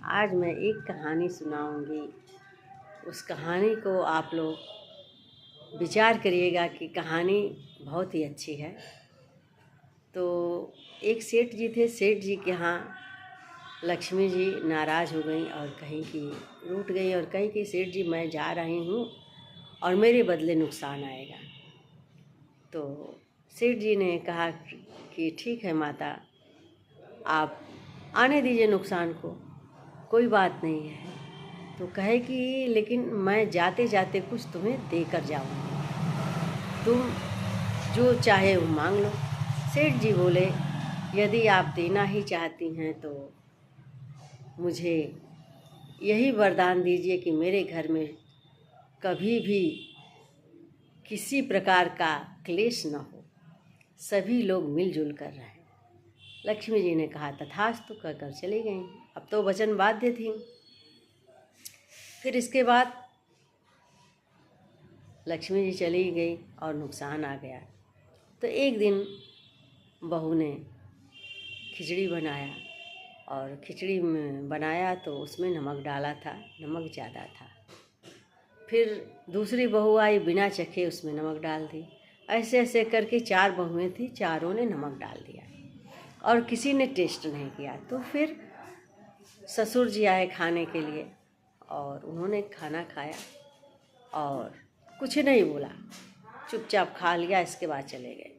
आज मैं एक कहानी सुनाऊंगी। उस कहानी को आप लोग विचार करिएगा कि कहानी बहुत ही अच्छी है। तो एक सेठ जी थे। सेठ जी के यहाँ लक्ष्मी जी नाराज़ हो गई और कहीं की रूठ गई और कहीं कि सेठ जी मैं जा रही हूँ और मेरे बदले नुकसान आएगा। तो सेठ जी ने कहा कि ठीक है माता, आप आने दीजिए नुकसान को, कोई बात नहीं है। तो कहे कि लेकिन मैं जाते जाते कुछ तुम्हें देकर जाऊँगी, तुम जो चाहे वो मांग लो। सेठ जी बोले यदि आप देना ही चाहती हैं तो मुझे यही वरदान दीजिए कि मेरे घर में कभी भी किसी प्रकार का क्लेश न हो, सभी लोग मिलजुल कर रहें। लक्ष्मी जी ने कहा तथास्तु कहकर चली गईं। अब तो वचन बाध्य थी। फिर इसके बाद लक्ष्मी जी चली गई और नुकसान आ गया। तो एक दिन बहू ने खिचड़ी बनाया और खिचड़ी में बनाया तो उसमें नमक डाला था, नमक ज़्यादा था। फिर दूसरी बहू आई, बिना चखे उसमें नमक डाल दी। ऐसे ऐसे करके 4 बहुएं थी, चारों ने नमक डाल दिया और किसी ने टेस्ट नहीं किया। तो फिर ससुर जी आए खाने के लिए और उन्होंने खाना खाया और कुछ नहीं बोला, चुपचाप खा लिया। इसके बाद चले गए।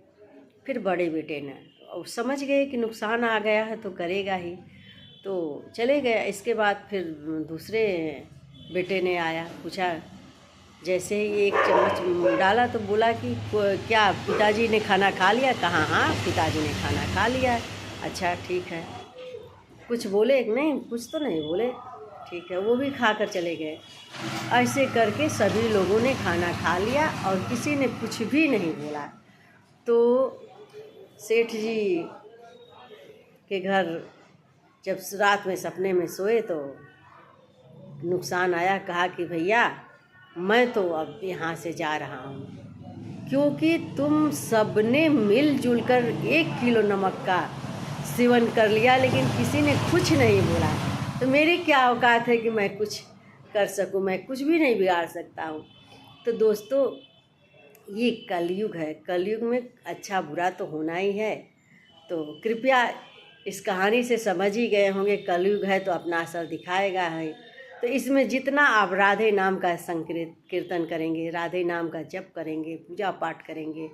फिर बड़े बेटे ने और समझ गए कि नुकसान आ गया है तो करेगा ही, तो चले गए। इसके बाद फिर दूसरे बेटे ने आया, पूछा, जैसे ही एक चम्मच डाला तो बोला कि क्या पिताजी ने खाना खा लिया? कहा हाँ पिताजी ने खाना खा लिया है। अच्छा ठीक है। कुछ बोले? नहीं, कुछ तो नहीं बोले। ठीक है, वो भी खा कर चले गए। ऐसे करके सभी लोगों ने खाना खा लिया और किसी ने कुछ भी नहीं बोला। तो सेठ जी के घर जब रात में सपने में सोए तो नुकसान आया। कहा कि भैया मैं तो अब यहाँ से जा रहा हूँ, क्योंकि तुम सबने मिलजुल कर 1 किलो नमक का सेवन कर लिया, लेकिन किसी ने कुछ नहीं बोला। तो मेरी क्या औकात है कि मैं कुछ कर सकूं? मैं कुछ भी नहीं बिगाड़ सकता हूँ। तो दोस्तों, ये कलयुग है। कलयुग में अच्छा बुरा तो होना ही है। तो कृपया इस कहानी से समझ ही गए होंगे, कलयुग है तो अपना असर दिखाएगा है। तो इसमें जितना आप राधे नाम का कीर्तन करेंगे, राधे नाम का जप करेंगे, पूजा पाठ करेंगे,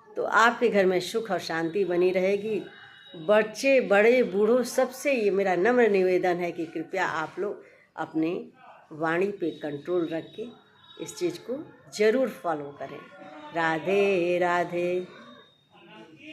तो आपके घर में सुख और शांति बनी रहेगी। बच्चे बड़े बूढ़ों सबसे ये मेरा नम्र निवेदन है कि कृपया आप लोग अपने वाणी पे कंट्रोल रख के इस चीज़ को ज़रूर फॉलो करें। राधे राधे।